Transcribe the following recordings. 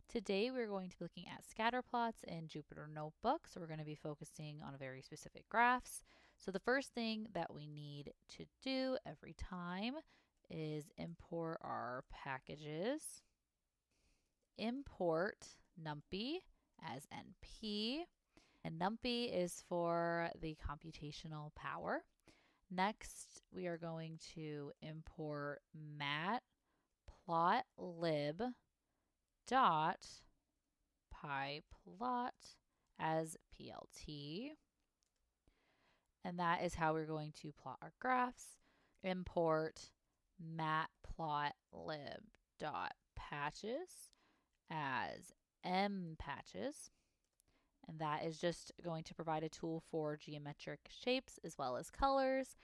Today we're going to be looking at scatter plots in Jupyter Notebook. So we're going to be focusing on very specific graphs. So the first thing that we need to do every time is import our packages. Import NumPy as NP. And NumPy is for the computational power. Next, we are going to import Matplotlib dot pyplot as PLT. And that is how we're going to plot our graphs. Import matplotlib dot patches as mpatches. And that is just going to provide a tool for geometric shapes as well as colors.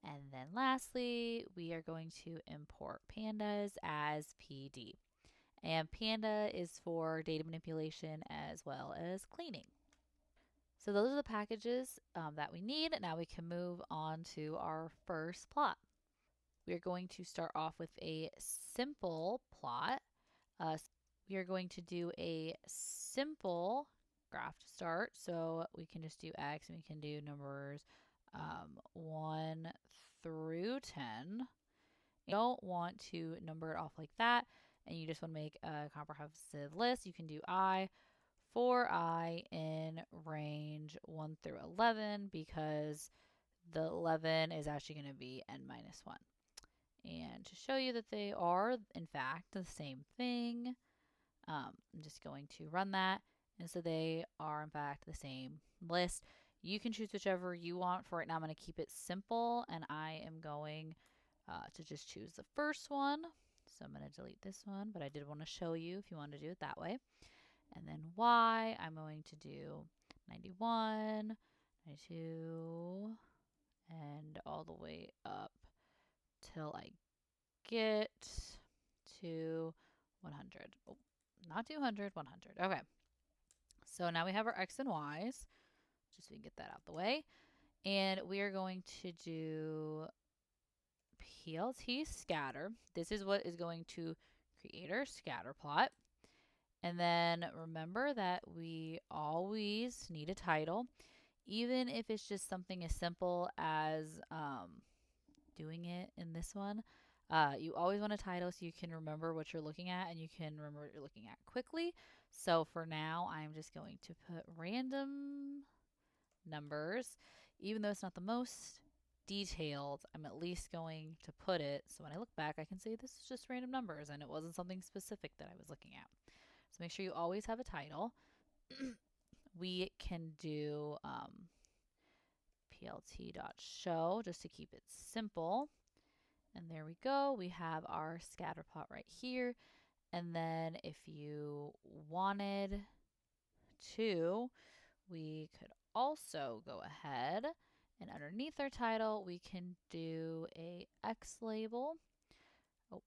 And then lastly, we are going to import pandas as PD. And Panda is for data manipulation as well as cleaning. So those are the packages that we need. Now we can move on to our first plot. We are going to start off with a simple plot. We are going to do a simple graph to start. So we can just do X and we can do numbers 1 through 10. You don't want to number it off like that, and you just want to make a comprehensive list. You can do I for I in range 1 through 11 because the 11 is actually going to be n minus 1. And to show you that they are, in fact, the same thing, I'm just going to run that. And so they are, in fact, the same list. You can choose whichever you want. For right now, I'm going to keep it simple, and I am going to just choose the first one. So I'm going to delete this one, but I did want to show you if you want to do it that way. And then Y, I'm going to do 91, 92, and all the way up till I get to 100. Oh, not 200, 100. Okay. So now we have our X and Y's, just so we can get that out the way. And we are going to do PLT scatter. This is what is going to create our scatter plot. And then remember that we always need a title, even if it's just something as simple as doing it in this one. You always want a title so you can remember what you're looking at and you can remember what you're looking at quickly. So for now, I'm just going to put random numbers. Even though it's not the most detailed, I'm at least going to put it so when I look back, I can say this is just random numbers and it wasn't something specific that I was looking at. So make sure you always have a title. We can do plt.show just to keep it simple. And there we go. We have our scatter plot right here. And then if you wanted to, we could also go ahead and underneath our title, we can do a X label. Oh,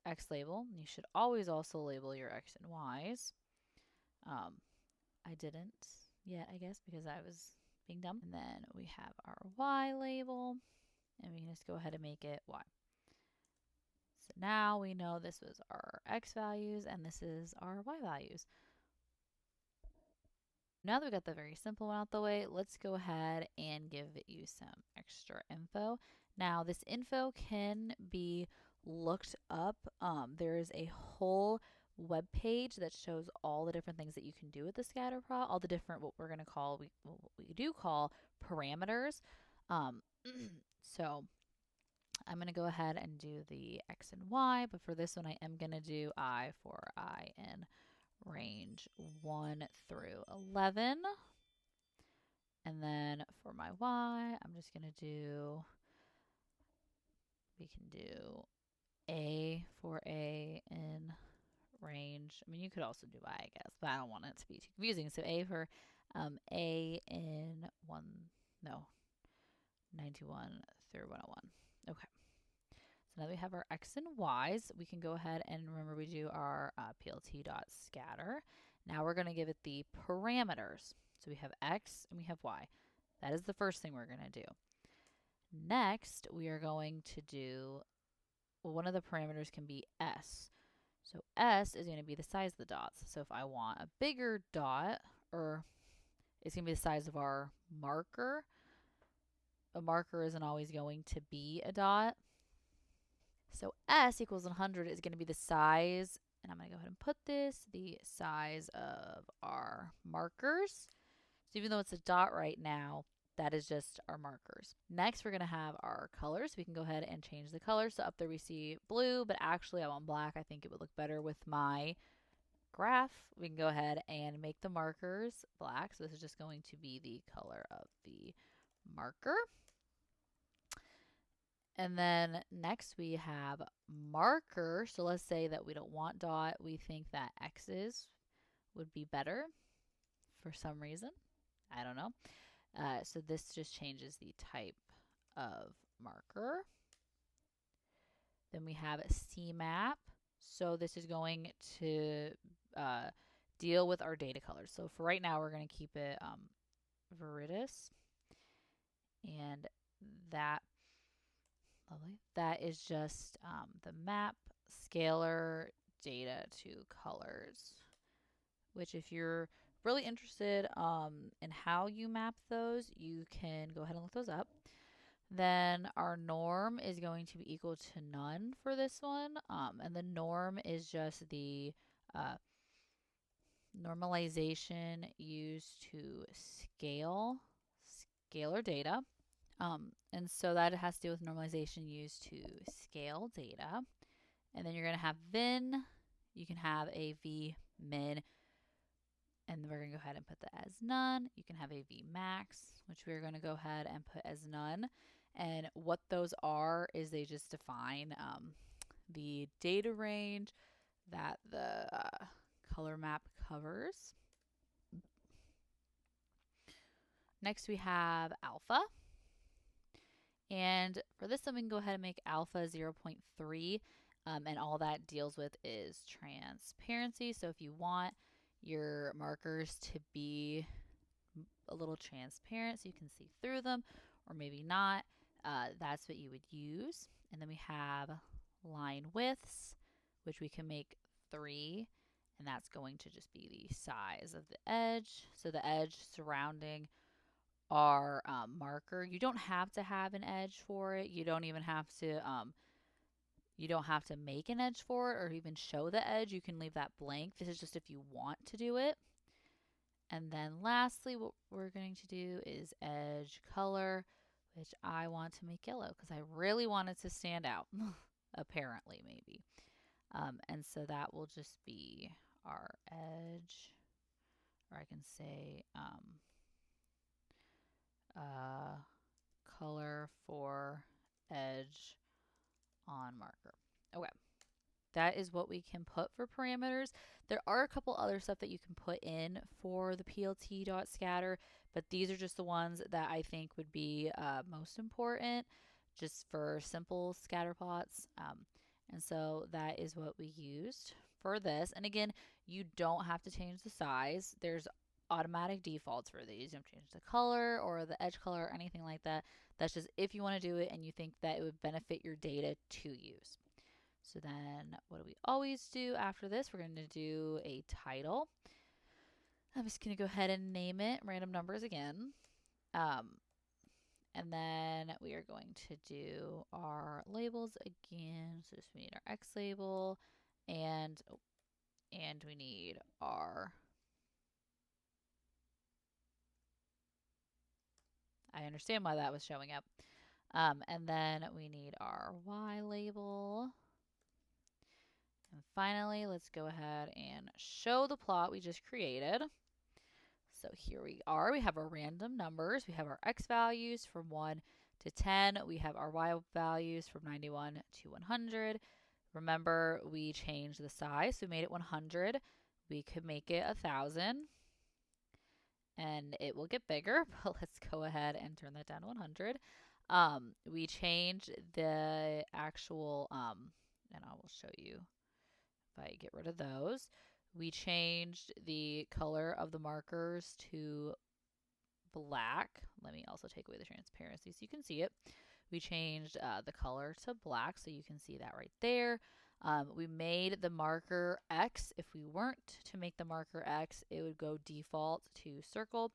X label. You should always also label your X and Y's. I didn't yet, I guess, because I was being dumb. And then we have our Y label, and we can just go ahead and make it Y. So now we know this was our X values and this is our Y values. Now that we got the very simple one out the way, let's go ahead and give you some extra info. Now, this info can be looked up. There is a whole web page that shows all the different things that you can do with the scatter plot, all the different what we're going to call what we do call parameters. So I'm going to go ahead and do the X and Y, but for this one I am going to do I for I in range 1 through 11. And then for my Y, I'm just going to do, we can do A for A in range. I mean, you could also do Y, I guess, but I don't want it to be too confusing. So A for A in 91 through 101. Okay. So now that we have our X and Y's, we can go ahead and remember we do our plt.scatter. Now we're going to give it the parameters. So we have X and we have Y. That is the first thing we're going to do. Next, we are going to do, well, one of the parameters can be S. So S is going to be the size of the dots. So if I want a bigger dot, or it's going to be the size of our marker. A marker isn't always going to be a dot. So S equals 100 is going to be the size, and I'm going to go ahead and put this, the size of our markers. So even though it's a dot right now, that is just our markers. Next, we're going to have our colors. We can go ahead and change the color. So up there we see blue, but actually I want black. I think it would look better with my graph. We can go ahead and make the markers black. So this is just going to be the color of the marker. And then next we have marker. So let's say that we don't want dot. We think that X's would be better for some reason. I don't know. So this just changes the type of marker. Then we have CMap. So this is going to deal with our data colors. So for right now, we're going to keep it Viridis. And that is just the map scalar data to colors, which if you're really interested in how you map those, you can go ahead and look those up. Then our norm is going to be equal to none for this one. And the norm is just the normalization used to scale scalar data. And so that has to do with normalization used to scale data. And then you're going to have VIN. You can have a VMin. And we're going to go ahead and put that as none. You can have a Vmax, which we're going to go ahead and put as none. And what those are is they just define the data range that the color map covers. Next we have alpha. And for this one, we can go ahead and make alpha 0.3. And all that deals with is transparency. So if you want your markers to be a little transparent so you can see through them, or maybe not, that's what you would use. And then we have line widths, which we can make 3, and that's going to just be the size of the edge. So the edge surrounding our marker, you don't have to have an edge for it. You don't even have to make an edge for it or even show the edge. You can leave that blank. This is just if you want to do it. And then lastly, what we're going to do is edge color, which I want to make yellow because I really want it to stand out, apparently, maybe. And so that will just be our edge, or I can say color for edge on marker. Okay. That is what we can put for parameters. There are a couple other stuff that you can put in for the plt.scatter, but these are just the ones that I think would be most important just for simple scatter plots. And so that is what we used for this. And again, you don't have to change the size. There's automatic defaults for these. You don't change the color or the edge color or anything like that. That's just if you want to do it and you think that it would benefit your data to use. So then what do we always do after this? We're going to do a title. I'm just going to go ahead and name it random numbers again. And then we are going to do our labels again. So we need our X label and we need our, I understand why that was showing up. And then we need our Y label. And finally, let's go ahead and show the plot we just created. So here we are. We have our random numbers. We have our X values from 1 to 10. We have our Y values from 91 to 100. Remember, we changed the size. So we made it 100. We could make it 1,000. And it will get bigger, but let's go ahead and turn that down to 100. We changed the actual, and I will show you if I get rid of those. We changed the color of the markers to black. Let me also take away the transparency so you can see it. We changed the color to black, so you can see that right there. We made the marker X. If we weren't to make the marker X, it would go default to circle.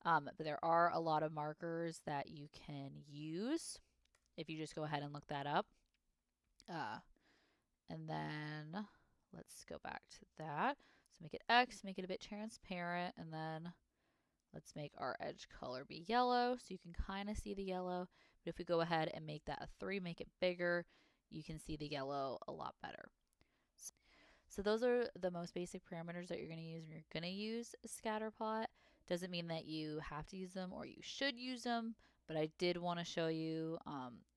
But there are a lot of markers that you can use if you just go ahead and look that up. And then let's go back to that. So make it X, make it a bit transparent, and then let's make our edge color be yellow so you can kind of see the yellow. But if we go ahead and make that a 3, make it bigger, you can see the yellow a lot better. So those are the most basic parameters that you're going to use when you're going to use a scatter plot. Doesn't mean that you have to use them or you should use them, but I did want to show you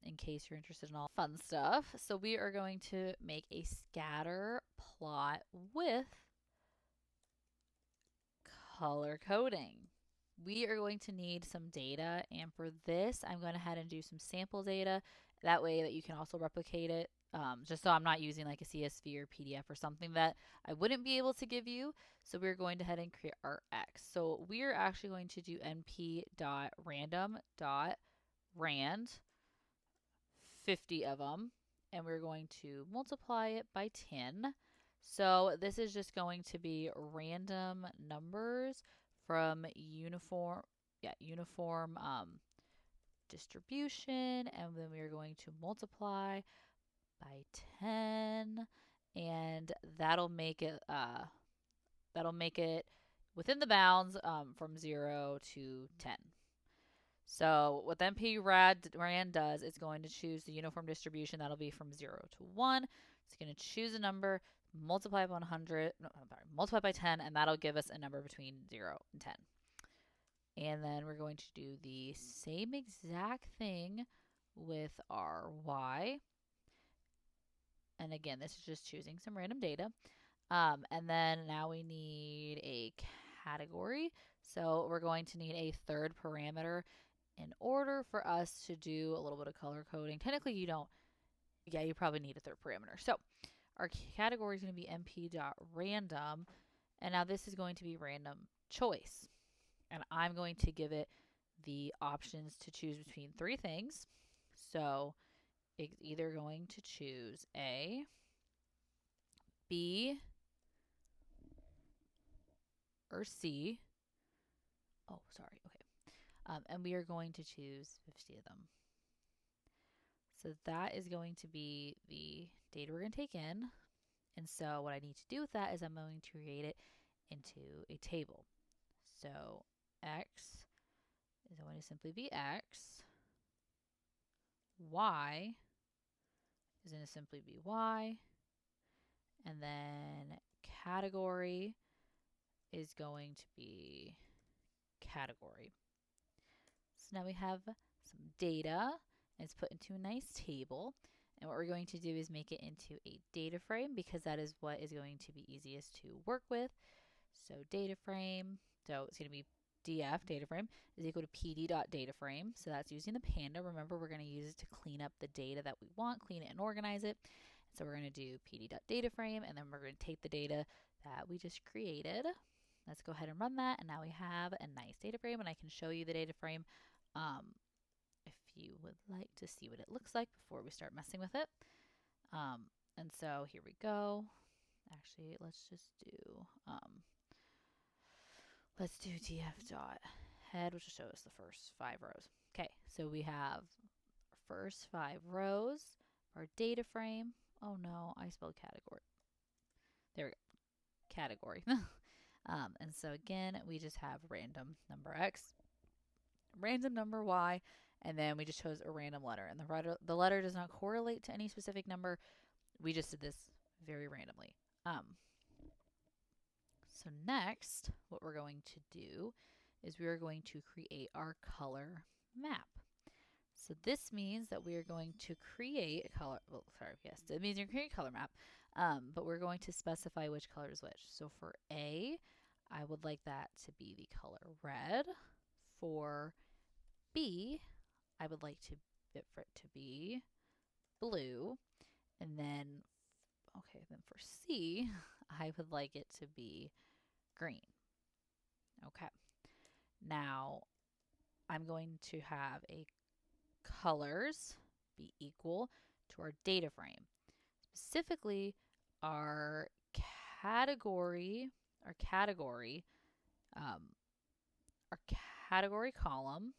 in case you're interested in all fun stuff. So we are going to make a scatter plot with color coding. We are going to need some data, and for this I'm going ahead and do some sample data. That way that you can also replicate it, just so I'm not using like a CSV or PDF or something that I wouldn't be able to give you. So we're going to head and create our X. So we're actually going to do np.random.rand, 50 of them, and we're going to multiply it by 10. So this is just going to be random numbers from uniform distribution, and then we are going to multiply by 10, and that'll make it within the bounds from 0 to 10. So what the np-rand does, it's going to choose the uniform distribution. That'll be from 0 to 1. It's going to choose a number, multiply by 10, and that'll give us a number between 0 and 10. And then we're going to do the same exact thing with our y. And again, this is just choosing some random data. And then now we need a category. So we're going to need a third parameter in order for us to do a little bit of color coding. Technically, you don't. Yeah, you probably need a third parameter. So our category is going to be np.random. And now this is going to be random choice. And I'm going to give it the options to choose between 3 things. So it's either going to choose A, B, or C. Oh, sorry. Okay. And we are going to choose 50 of them. So that is going to be the data we're going to take in. And so what I need to do with that is I'm going to create it into a table. So X is going to simply be X. Y is going to simply be Y. And then category is going to be category. So now we have some data, and it's put into a nice table. And what we're going to do is make it into a data frame, because that is what is going to be easiest to work with. So data frame, so it's going to be df, data frame, is equal to pd.dataframe. So that's using the panda. Remember, we're going to use it to clean up the data that we want, clean it and organize it. So we're going to do pd.dataframe, and then we're going to take the data that we just created. Let's go ahead and run that, and now we have a nice data frame, and I can show you the data frame if you would like to see what it looks like before we start messing with it. And so here we go. Actually, let's just do df.head, which will show us the first 5 rows. Okay, so we have our first 5 rows, our data frame. Oh no, I spelled category. There we go, category. And so again, we just have random number X, random number Y, and then we just chose a random letter. And the letter does not correlate to any specific number. We just did this very randomly. So next, what we're going to do is we are going to create our color map. So this means that we are going to create a color, it means you're creating a color map, but we're going to specify which color is which. So for A, I would like that to be the color red. For B, I would like for it to be blue. And then, then for C, I would like it to be green. Okay. Now, I'm going to have a colors be equal to our data frame. Specifically, our category, our category, um, our category column,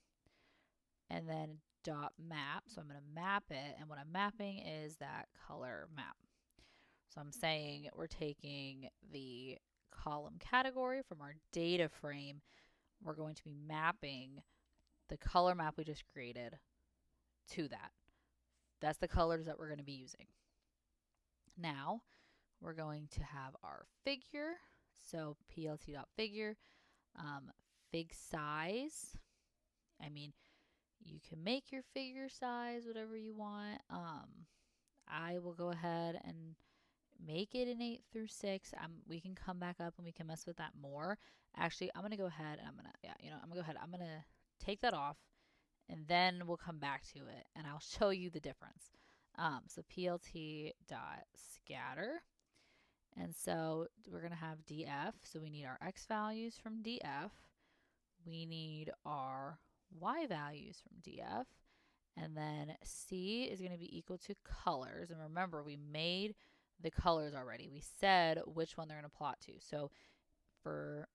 and then dot map. So I'm going to map it, and what I'm mapping is that color map. So I'm saying we're taking the column category from our data frame. We're going to be mapping the color map we just created to that. That's the colors that we're going to be using. Now we're going to have our figure. So plt.figure, fig size. I mean, you can make your figure size whatever you want. I will go ahead and make it an 8 through 6. We can come back up and we can mess with that more. Actually, I'm gonna go ahead and I'm gonna take that off, and then we'll come back to it and I'll show you the difference. So plt.scatter, and so we're gonna have df. So we need our x values from df. We need our y values from df, and then c is going to be equal to colors. And remember, we made the colors already. We said which one they're going to plot to. So for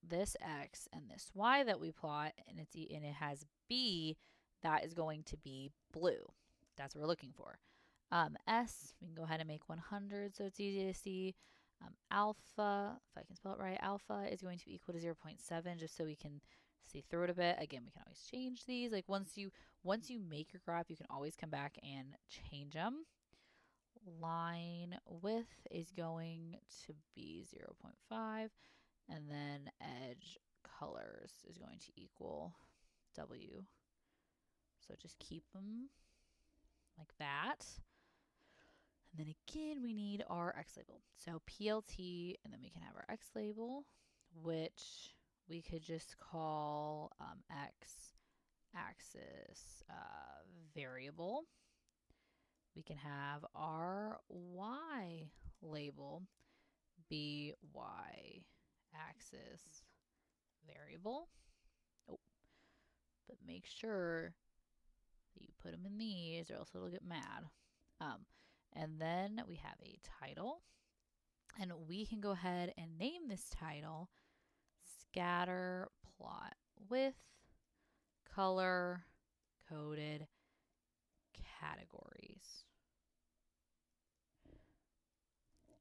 this x and this y that we plot, and it has b, that is going to be blue. That's what we're looking for. S, we can go ahead and make 100 so it's easy to see. Alpha, if I can spell it right, alpha is going to be equal to 0.7, just so we can see through it a bit. Again, we can always change these. Like once you make your graph, you can always come back and change them. Line width is going to be 0.5, and then edge colors is going to equal W. So just keep them like that. And then again, we need our X label. So PLT, and then we can have our X label, which we could just call X axis variable. We can have our Y label be Y axis variable. Oh, but make sure that you put them in these or else it'll get mad. And then we have a title, and we can go ahead and name this title scatter plot with color coded categories.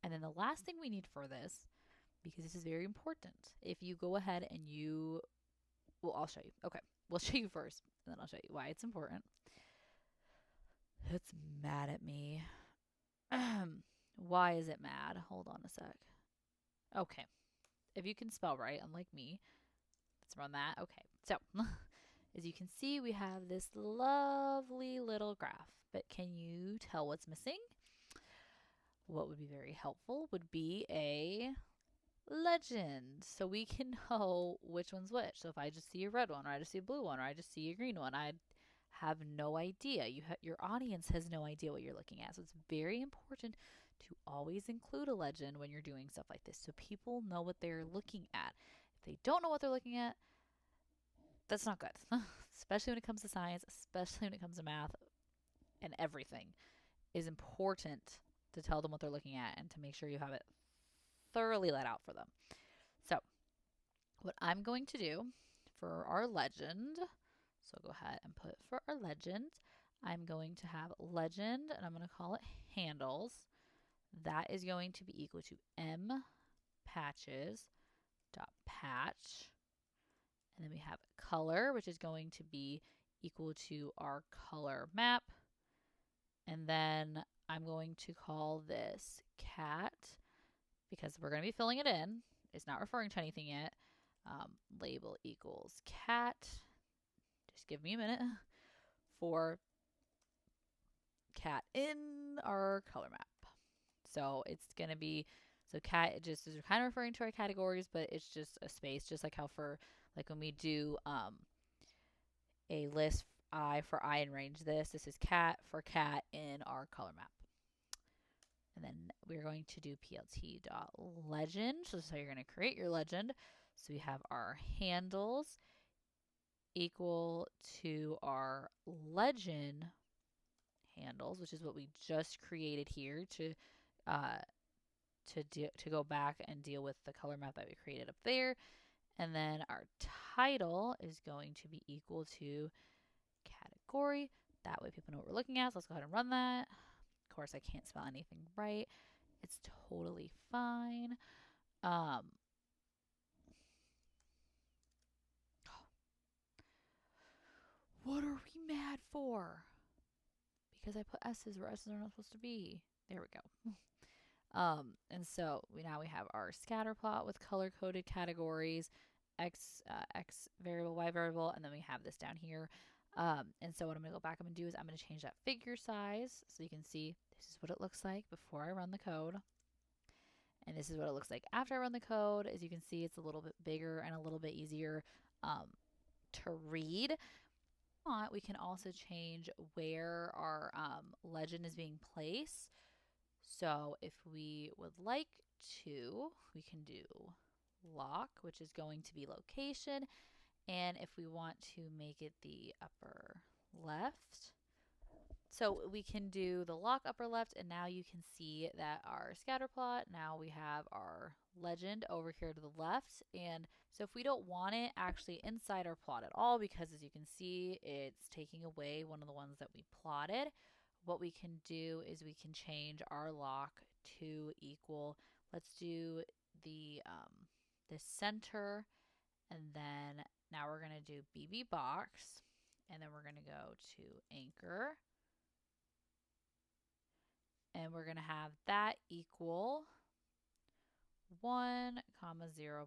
And then the last thing we need for this, because this is very important, if you go ahead and I'll show you. Okay, we'll show you first, and then I'll show you why it's important. It's mad at me. Why is it mad? Hold on a sec. Okay. If you can spell right, unlike me, let's run that. Okay. So, as you can see, we have this lovely little graph. But can you tell what's missing? What would be very helpful would be a legend, so we can know which one's which. So if I just see a red one, or I just see a blue one, or I just see a green one, I'd have no idea. Your audience has no idea what you're looking at. So it's very important to always include a legend when you're doing stuff like this, so people know what they're looking at. If they don't know what they're looking at, that's not good. Especially when it comes to science, especially when it comes to math, and everything is important to tell them what they're looking at and to make sure you have it thoroughly let out for them. So what I'm going to do for our legend, so go ahead and put for our legend, I'm going to have legend, and I'm going to call it handles. That is going to be equal to m patches dot patch, and then we have color, which is going to be equal to our color map, and then I'm going to call this cat, because we're going to be filling it in. It's not referring to anything yet. Label equals cat. Just give me a minute for cat in our color map. So it's going to be, so cat just is kind of referring to our categories, but it's just a space, just like how for, like when we do a list for I in range this is cat for cat in our color map. And then we're going to do plt.legend. So this is how you're going to create your legend. So we have our handles equal to our legend handles, which is what we just created here to go back and deal with the color map that we created up there. And then our title is going to be equal to category. That way people know what we're looking at. So let's go ahead and run that. Of course, I can't spell anything right. It's totally fine. What are we mad for? Because I put S's where S's are not supposed to be. There we go. And so now we have our scatter plot with color-coded categories, X variable, Y variable, and then we have this down here. And so what I'm going to go back up and do is I'm going to change that figure size so you can see this is what it looks like before I run the code. And this is what it looks like after I run the code. As you can see, it's a little bit bigger and a little bit easier to read. We can also change where our legend is being placed. So if we would like to, we can do lock, which is going to be location. And if we want to make it the upper left, so we can do the lock upper left, and now you can see that our scatter plot, now we have our legend over here to the left. And so if we don't want it actually inside our plot at all, because as you can see, it's taking away one of the ones that we plotted, what we can do is we can change our lock to equal, let's do the center, and then now we're going to do BB box, and then we're going to go to anchor, and we're going to have that equal 1, 0.5.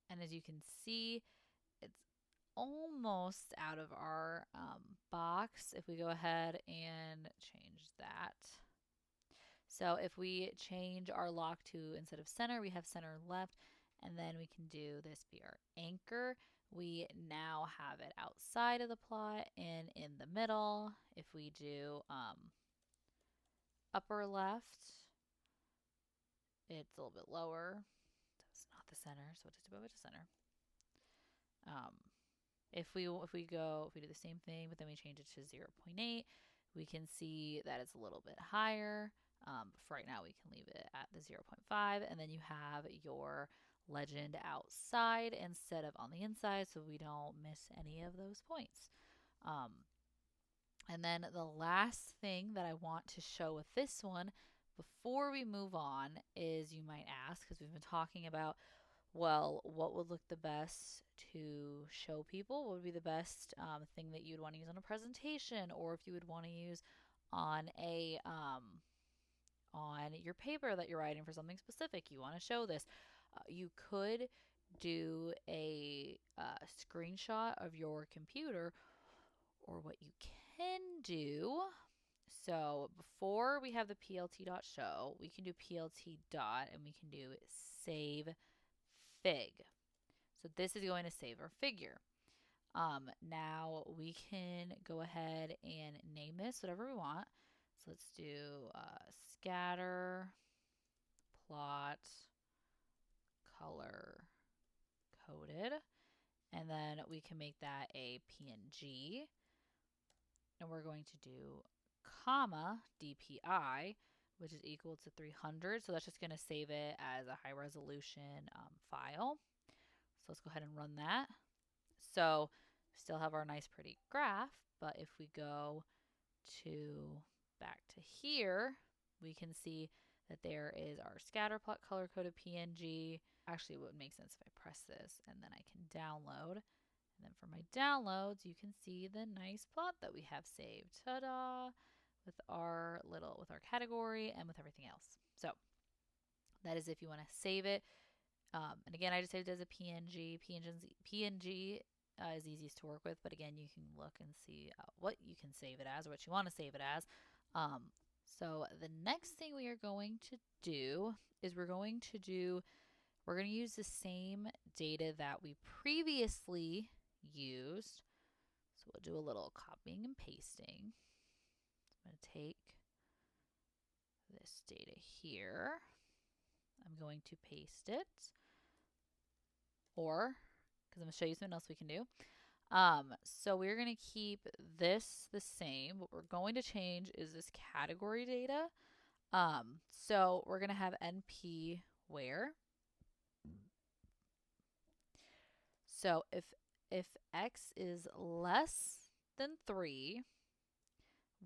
And as you can see, it's almost out of our box if we go ahead and change that. So if we change our lock to, instead of center, we have center left, and then we can do this be our anchor. We now have it outside of the plot and in the middle. If we do upper left, it's a little bit lower. That's not the center, so we'll just move it to center. If we do the same thing, but then we change it to 0.8, we can see that it's a little bit higher. For right now, we can leave it at the 0.5, and then you have your legend outside instead of on the inside, so we don't miss any of those points. And then the last thing that I want to show with this one before we move on is, you might ask, because we've been talking about, well, what would look the best to show people? What would be the best thing that you'd want to use on a presentation, or if you would want to use on a on your paper that you're writing for something specific, you want to show this. You could do a screenshot of your computer, or what you can do. So before we have the plt.show, we can do plt dot, and we can do save fig. So this is going to save our figure. Now we can go ahead and name this whatever we want. So let's do scatter plot color coded, and then we can make that a PNG, and we're going to do comma DPI, which is equal to 300. So that's just going to save it as a high resolution file. So let's go ahead and run that. So still have our nice pretty graph, but if we go to back to here, we can see that there is our scatterplot color-coded PNG. Actually, it would make sense if I press this, and then I can download. And then for my downloads, you can see the nice plot that we have saved. Ta-da! With our category and with everything else. So that is if you want to save it. And again, I just saved it as a PNG. PNG is easiest to work with, but again, you can look and see what you can save it as, or what you want to save it as. So the next thing we are going to do is we're going to use the same data that we previously used. So we'll do a little copying and pasting. I'm going to take this data here. I'm going to paste it. Or, because I'm going to show you something else we can do. So we're going to keep this the same. What we're going to change is this category data. So we're going to have NP where. So if X is less than 3,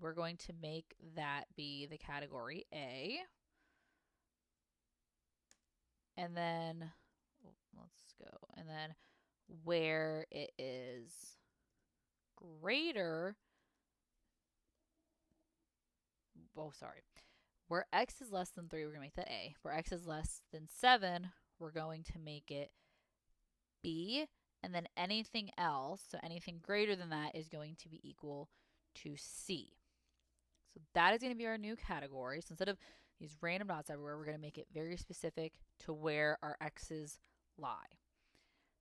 we're going to make that be the category A. And then, let's go. And then where it is greater, where X is less than 3, we're going to make that A. Where X is less than 7, we're going to make it B. And then anything else, so anything greater than that, is going to be equal to C. So that is going to be our new category. So instead of these random dots everywhere, we're going to make it very specific to where our X's lie.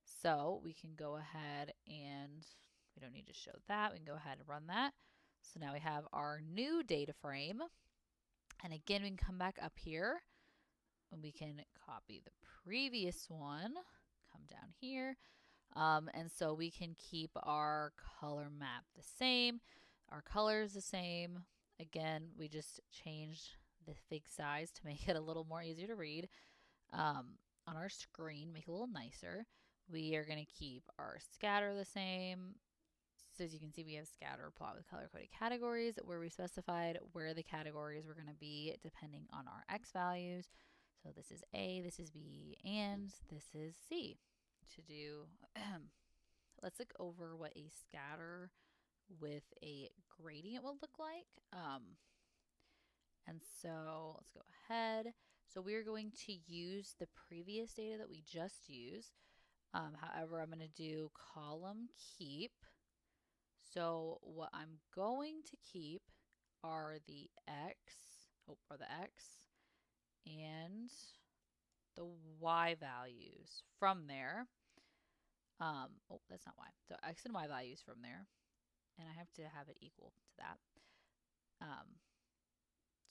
So we can go ahead and, we don't need to show that. We can go ahead and run that. So now we have our new data frame. And again, we can come back up here and we can copy the previous one, come down here. And so we can keep our color map the same, our colors the same. Again, we just changed the fig size to make it a little more easier to read on our screen, make it a little nicer. We are going to keep our scatter the same. So as you can see, we have scatter plot with color-coded categories where we specified where the categories were going to be depending on our X values. So this is A, this is B, and this is C. To do, let's look over what a scatter with a gradient will look like. And so let's go ahead. So we're going to use the previous data that we just used. However, I'm going to do column keep. So what I'm going to keep are the X and the Y values from there. That's not Y. So X and Y values from there. And I have to have it equal to that.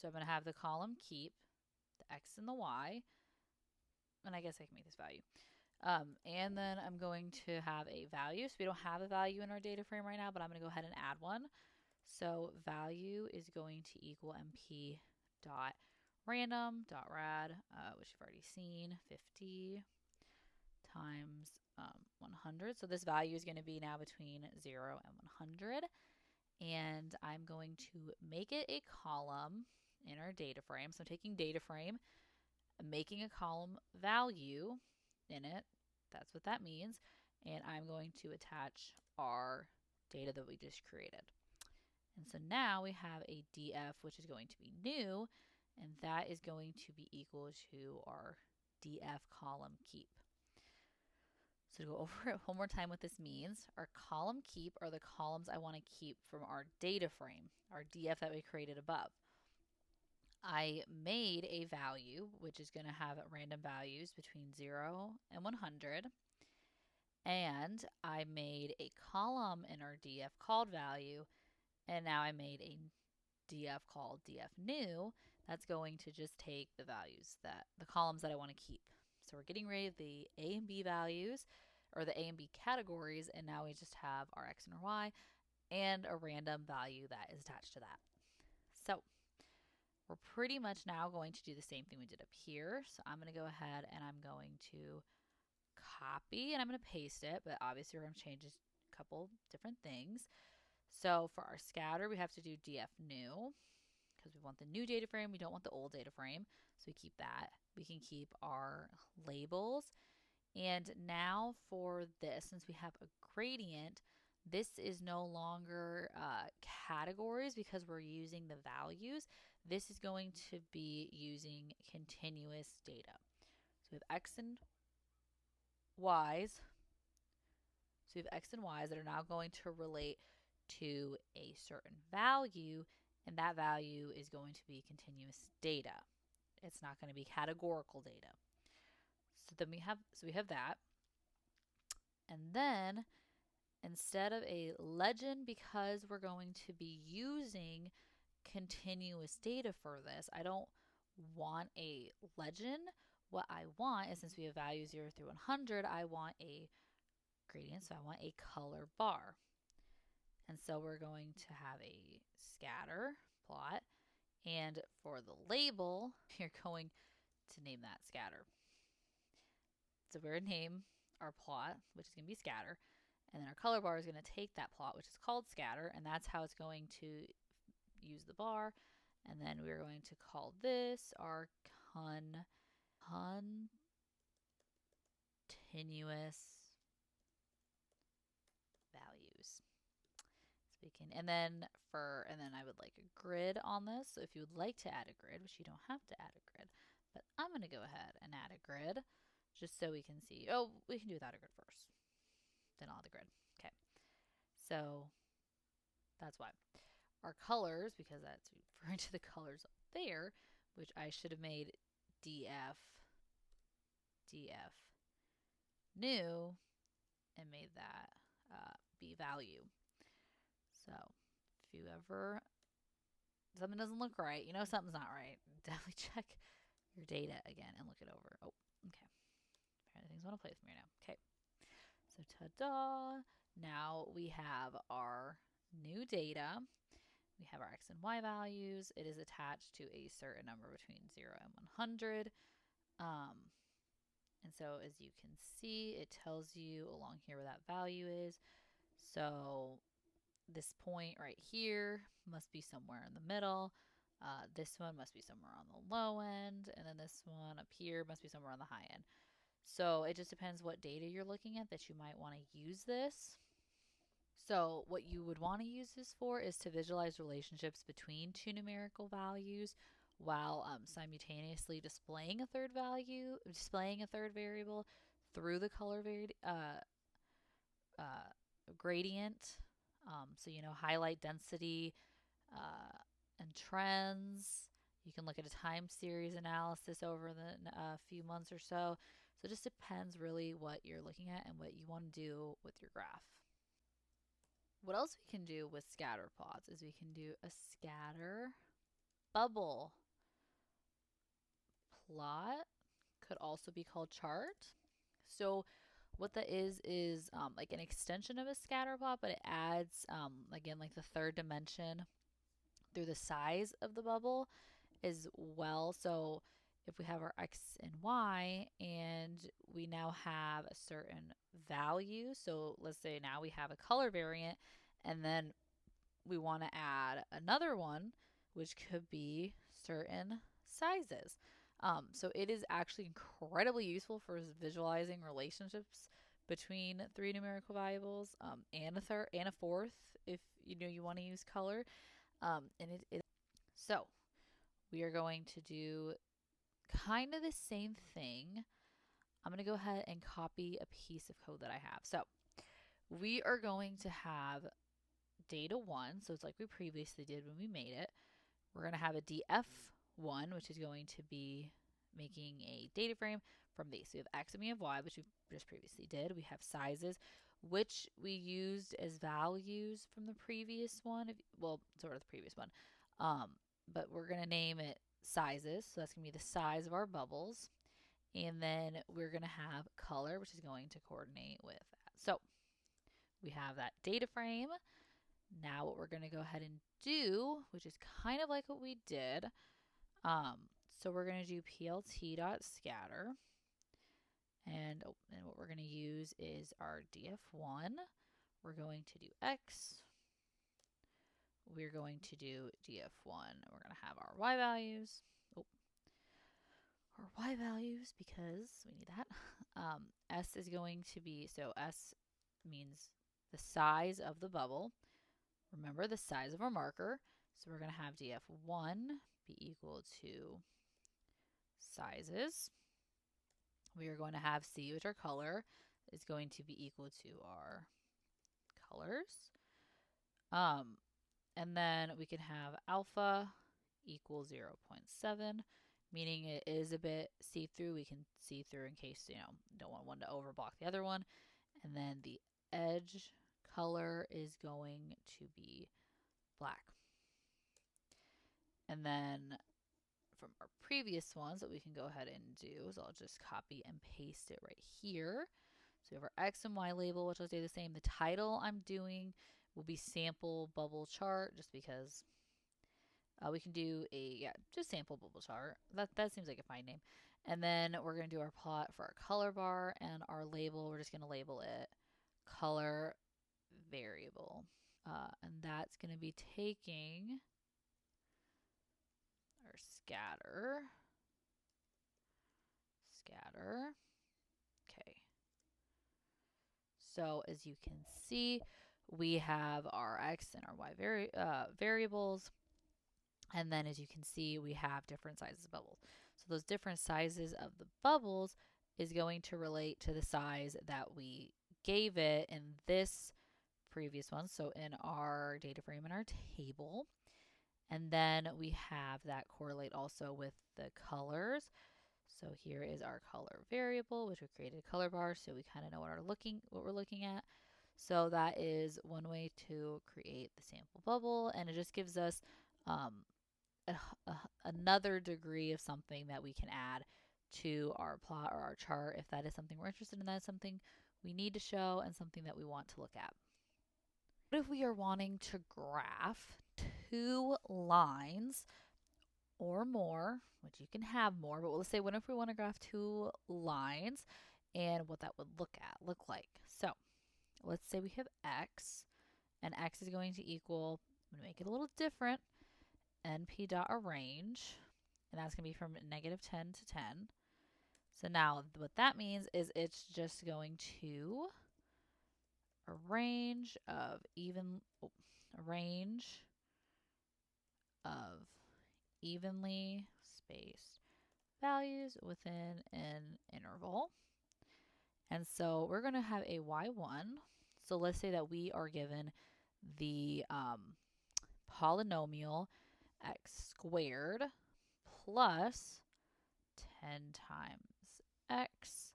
So I'm going to have the column keep, the X and the Y. And I guess I can make this value. And then I'm going to have a value. So we don't have a value in our data frame right now, but I'm going to go ahead and add one. So value is going to equal mp dot random dot rad, which you've already seen, 50 times 100. So this value is going to be now between 0 and 100. And I'm going to make it a column in our data frame. So I'm taking data frame, making a column value in it. That's what that means. And I'm going to attach our data that we just created. And so now we have a df, which is going to be new, and that is going to be equal to our df column keep. So to go over it one more time what this means, our column keep are the columns I want to keep from our data frame, our df that we created above. I made a value, which is going to have random values between 0 and 100. And I made a column in our df called value, and now I made a df called df new. That's going to just take the values, the columns that I want to keep. So we're getting rid of the A and B values, or the A and B categories, and now we just have our X and our Y, and a random value that is attached to that. So we're pretty much now going to do the same thing we did up here. So I'm going to go ahead and I'm going to copy and I'm going to paste it, but obviously we're going to change a couple different things. So for our scatter, we have to do df new because we want the new data frame. We don't want the old data frame. So we keep that. We can keep our labels. And now for this, since we have a gradient, this is no longer categories because we're using the values. This is going to be using continuous data. So we have X and Y's. So we have X and Y's that are now going to relate to a certain value, and that value is going to be continuous data. It's not going to be categorical data. So then we have that. And then instead of a legend, because we're going to be using continuous data for this, I don't want a legend. what I want is, since we have values 0 through 100, I want a gradient, so I want a color bar. And so we're going to have a scatter plot, and for the label, you're going to name that scatter. So we're going to name our plot, which is going to be scatter, and then our color bar is going to take that plot, which is called scatter, and that's how it's going to use the bar. And then we're going to call this our continuous values. So we can, and then I would like a grid on this. So if you would like to add a grid, which you don't have to add a grid, but I'm going to go ahead and add a grid just so we can see. Oh, we can do without a grid first. Then I'll add the grid. Okay. So that's why. Our colors, because that's referring to the colors up there, which I should have made df new and made that be value. So if you ever, something doesn't look right, you know something's not right, definitely check your data again and look it over. Oh, okay. Apparently things want to play with me right now. Okay. So ta-da! Now we have our new data. We have our x and y values. It is attached to a certain number between 0 and 100. And so as you can see, it tells you along here where that value is. So this point right here must be somewhere in the middle. This one must be somewhere on the low end. And then this one up here must be somewhere on the high end. So it just depends what data you're looking at that you might want to use this. So what you would want to use this for is to visualize relationships between two numerical values while simultaneously displaying a third variable through the color gradient. So, highlight density and trends. You can look at a time series analysis over the few months or so. So it just depends really what you're looking at and what you want to do with your graph. What else we can do with scatter plots is we can do a scatter bubble plot. Could also be called chart. So what that is like an extension of a scatter plot, but it adds, again, like the third dimension through the size of the bubble as well. So if we have our x and y and we now have a certain value, so let's say now we have a color variant, and then we want to add another one, which could be certain sizes. So it is actually incredibly useful for visualizing relationships between three numerical variables, and a fourth if you want to use color. So we are going to do kind of the same thing. I'm going to go ahead and copy a piece of code that I have. So we are going to have data 1, so it's like we previously did when we made it. We're going to have a df1, which is going to be making a data frame from these. So we have x and we have y, which we just previously did. We have sizes, which we used as values from the previous one. Well, sort of the previous one. But we're going to name it sizes. So that's going to be the size of our bubbles. And then we're going to have color, which is going to coordinate with that. So we have that data frame. Now what we're going to go ahead and do, which is kind of like what we did, so we're going to do plt.scatter, and what we're going to use is our df1. We're going to do x. We're going to do df1. We're going to have our y values. Our y values, because we need that. S is going to be, so S means the size of the bubble. Remember the size of our marker. So we're going to have df1 be equal to sizes. We are going to have C, which our color, is going to be equal to our colors. And then we can have alpha equals 0.7, meaning it is a bit see-through. We can see through in case, don't want one to overblock the other one. And then the edge color is going to be black. And then from our previous ones that we can go ahead and do is I'll just copy and paste it right here. So we have our X and Y label, which will stay the same. The title I'm doing will be sample bubble chart, just because we can do just sample bubble chart. That seems like a fine name. And then we're going to do our plot for our color bar, and our label, we're just going to label it color variable. And that's going to be taking our scatter. Okay. So as you can see, we have our X and our Y variables. And then as you can see, we have different sizes of bubbles. So those different sizes of the bubbles is going to relate to the size that we gave it in this previous one. So in our data frame in our table. And then we have that correlate also with the colors. So here is our color variable, which we created a color bar, so we kind of know what we're looking at. So that is one way to create the sample bubble, and it just gives us another degree of something that we can add to our plot or our chart if that is something we're interested in, that's something we need to show and something that we want to look at. What if we are wanting to graph 2 lines or more, which you can have more, but let's say what if we want to graph 2 lines and what that would look like. So let's say we have X, and X is going to equal, I'm going to make it a little different, np.arrange, and that's going to be from -10 to 10. So now what that means is it's just going to arrange of evenly spaced values within an interval. And so we're going to have a y1. So let's say that we are given the polynomial x squared plus 10 times x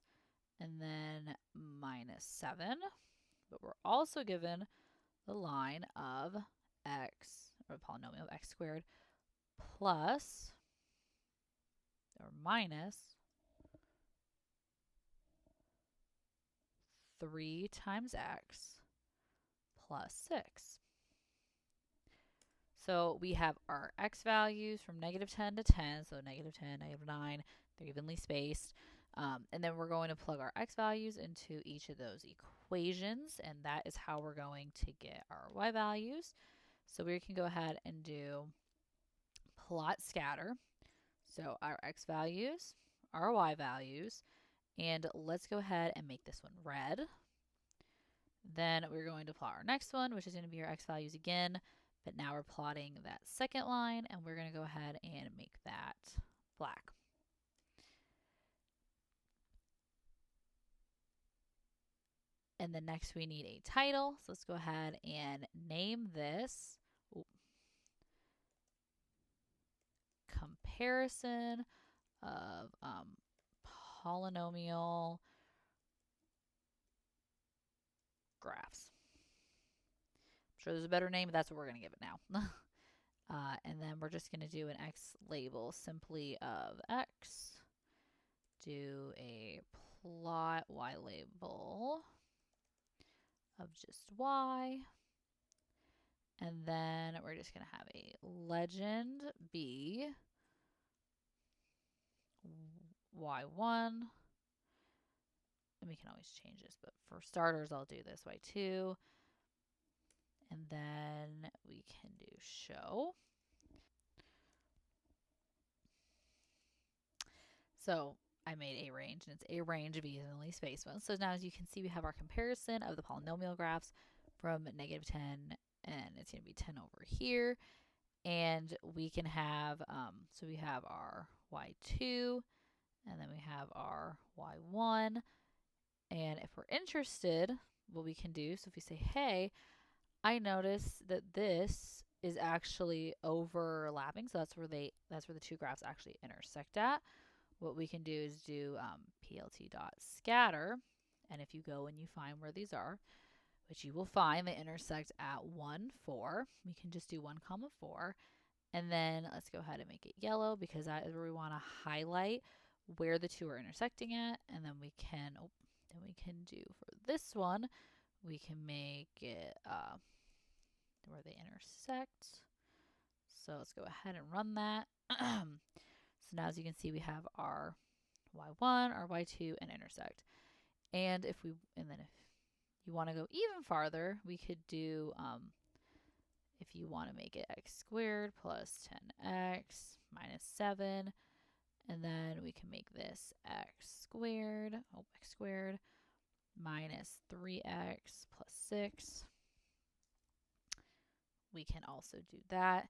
and then minus 7. But we're also given the line of x, or polynomial of x squared, plus or minus 3 times x plus 6. So we have our x values from -10 to 10, so -10, -9, they're evenly spaced. And then we're going to plug our x values into each of those equations, and that is how we're going to get our y values. So we can go ahead and do plot scatter. So our x values, our y values, and let's go ahead and make this one red. Then we're going to plot our next one, which is going to be our x values again, but now we're plotting that second line, and we're going to go ahead and make that black. And then next we need a title. So let's go ahead and name this comparison of polynomial graphs. I'm sure there's a better name, but that's what we're going to give it now. And then we're just going to do an x label simply of x. Do a plot y label of just y. And then we're just going to have a legend b y1. And we can always change this, but for starters, I'll do this y2. And then we can do show. So I made a range, and it's a range of evenly spaced ones. So now as you can see, we have our comparison of the polynomial graphs from -10, and it's going to be 10 over here. And we can have, so we have our y2, and then we have our y1. And if we're interested, what we can do, so if we say, hey, I notice that this is actually overlapping, so that's where the two graphs actually intersect at. What we can do is do plt.scatter, and if you go and you find where these are, which you will find they intersect at 1, 4, we can just do 1, 4, And then let's go ahead and make it yellow because that is where we want to highlight where the two are intersecting at. And then we can, do for this one, we can make it where they intersect. So let's go ahead and run that. So now as you can see, we have our y1, our y2, and intersect. And if you want to go even farther, we could do, if you want to make it x squared plus 10x minus 7, and then we can make this x squared minus 3x plus 6. We can also do that.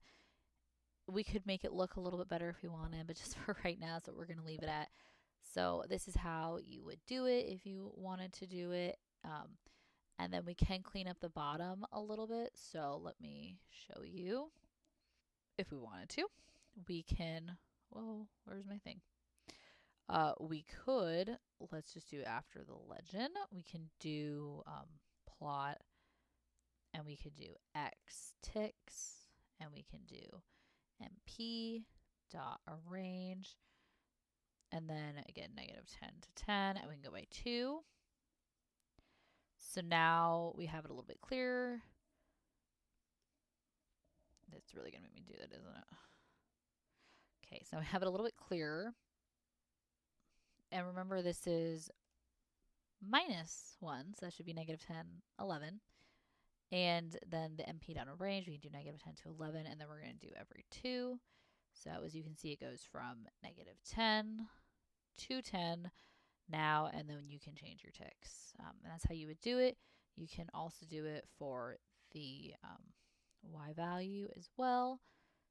We could make it look a little bit better if we wanted, but just for right now, that's what we're going to leave it at. So this is how you would do it if you wanted to do it. And then we can clean up the bottom a little bit. So let me show you. If we wanted to, we can, whoa, where's my thing? We could, let's just do it after the legend. We can do plot, and we could do x ticks, and we can do mp dot arrange, and then again negative 10 to 10, and we can go by 2. So now we have it a little bit clearer. It's really going to make me do that, isn't it? Okay, so we have it a little bit clearer. And remember, this is minus 1, so that should be negative 10, 11. And then the mp down a range, we can do negative 10 to 11, and then we're going to do every 2. So as you can see, it goes from negative 10 to 10 now, and then you can change your ticks. And that's how you would do it. You can also do it for the y value as well.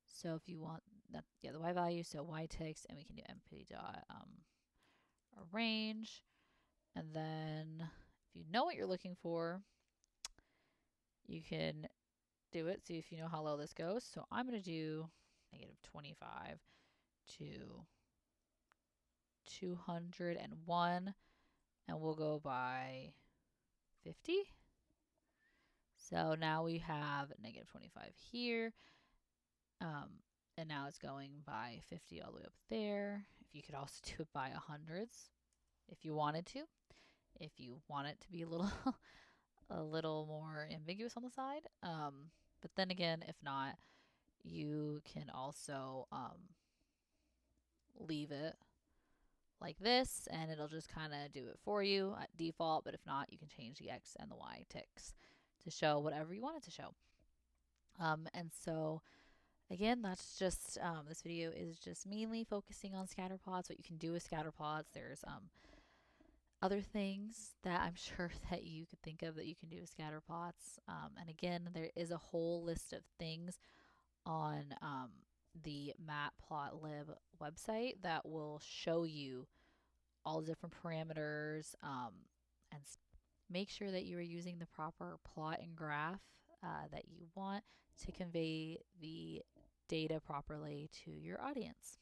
So if you want the y value, so y ticks, and we can do mp dot arrange. And then if you know what you're looking for, you can do it. See if you know how low this goes. So I'm going to do negative 25 to 201, and we'll go by 50. So now we have negative 25 here, and now it's going by 50 all the way up there. If you could also do it by hundreds if you wanted to. If you want it to be a little more ambiguous on the side. But then again, if not, you can also leave it like this, and it'll just kind of do it for you at default. But if not, you can change the x and the y ticks to show whatever you want it to show. And so again, that's just this video is just mainly focusing on scatter plots. What you can do with scatter plots. There's other things that I'm sure that you could think of that you can do with scatter plots. And again, there is a whole list of things on the Matplotlib website that will show you all the different parameters, and make sure that you are using the proper plot and graph that you want to convey the data properly to your audience.